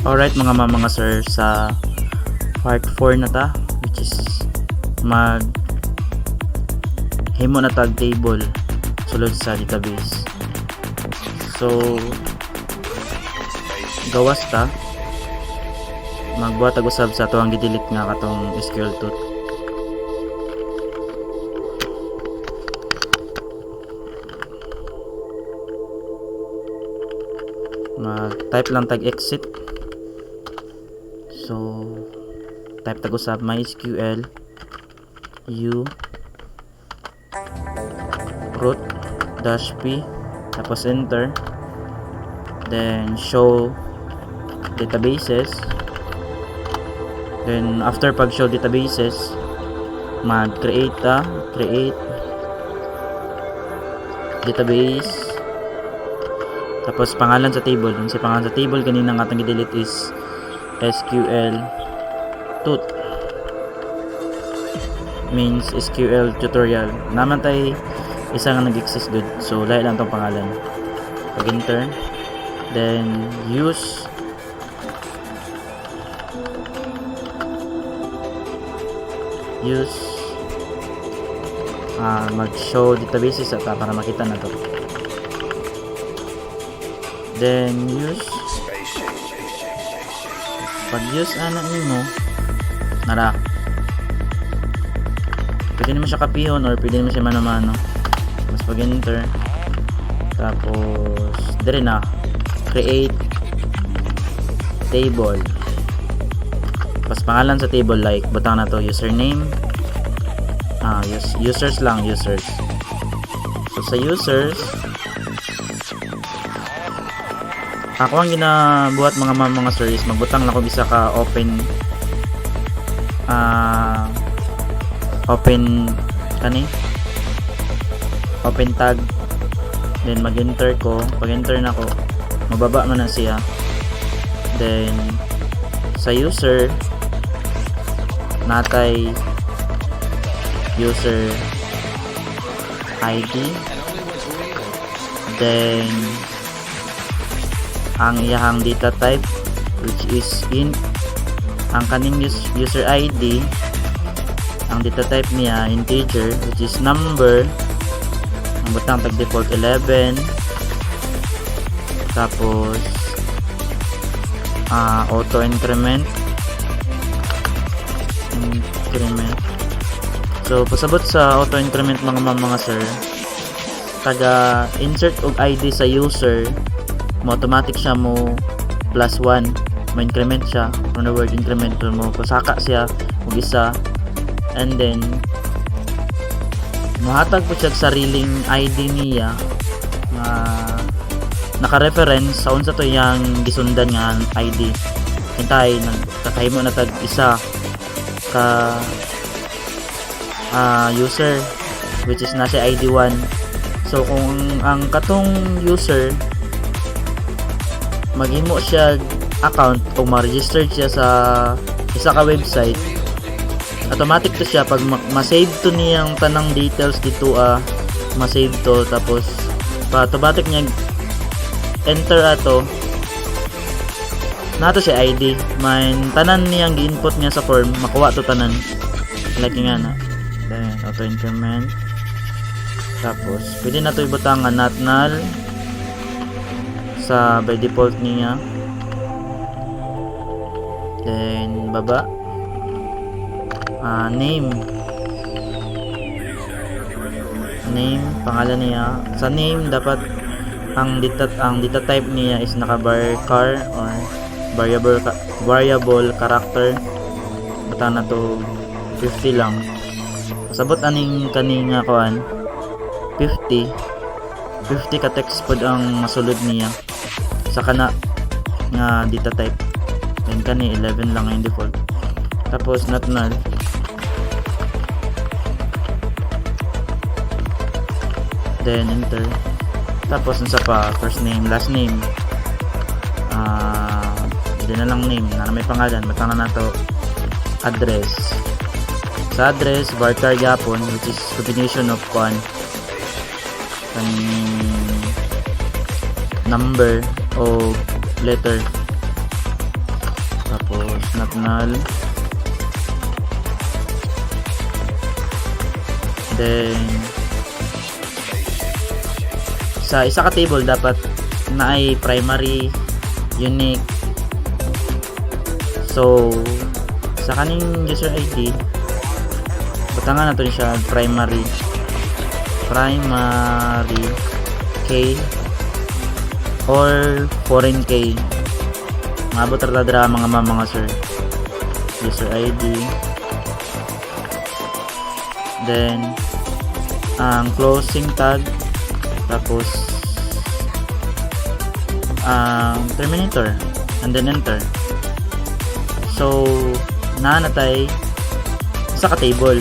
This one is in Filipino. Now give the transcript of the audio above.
Alright mga sir, sa part 4 na ta, which is mag himo na tag table sulod sa database. So gawas ta, magbuhat tag usab sa tuwang gidelete nga katong SQL tool. Mag-type lang tag exit. So type tag usab MySQL u root -p tapos enter, then show databases. Then after pag show databases, mag-create create database, tapos pangalan sa table. Yung si pangalan sa table kanina nga atong i-delete is SQL tut, means SQL tutorial. Naman tay isa nga nag-exist good, so lahi lang tong pangalan. Pag enter, then use mag-show databases ata para makita na to. Then use, pag use ana nimo nara, pwede naman siya kapihon or pwede naman siya mano-mano. Mas pag enter, tapos dire na create table, pas pangalan sa table, like butang na to username, users lang, users. So sa users, ako ang ginabuhat mga sir is magbutang lang ko bisa ka open open tag, then mag-enter ko. Pag enter na ko, mababa man na siya. Then sa user natay user ID, then ang iyahang data type which is int. Ang kaning user ID, ang data type niya integer which is number. Ang butang tag default 11, tapos auto increment. So pasabot sa auto increment mga sir, taga insert og ID sa user mo, automatic siya mo +1, mo increment siya. On the word increment mo pasaka siya og isa, and then mahatag po siya sariling ID niya nga naka-reference sa unsa to yang gisundan nga ID. Hintay nagkakahimo na tag isa ka user which is nasa ID 1. So kung ang katong user maghimo siya account o ma-register siya sa isa ka website, automatic to siya pag ma-save to niyang tanang details dito, ma-save to, tapos automatic niya enter ato nato siya ID, may tanan niyang gi-input niya sa form, makuha to tanan like nga na. Then auto increment, tapos pwede na to ibutang nga not null sa by default niya. Then baba name pangalan niya. Sa name dapat ang data type niya is naka-var or variable character. Bata na to 50 lang. Sabot aning kaning kuan 50 ka text pod ang masulod niya sa kana nga data type. Then kani 11 lang yung default. Tapos not null, then enter. Tapos nasa pa first name, last name, hindi na lang name na may pangalan. Matang na to address. Sa address varchar yapon, which is combination of number o letter. tapos not null, then sa isa ka table dapat na ay primary, unique. So sa kaning user ID butangan nato siya primary key or foreign key. Maabot ra dra mga sir. User ID, then ang closing tag, tapos terminator, and then enter. So natay sa ka table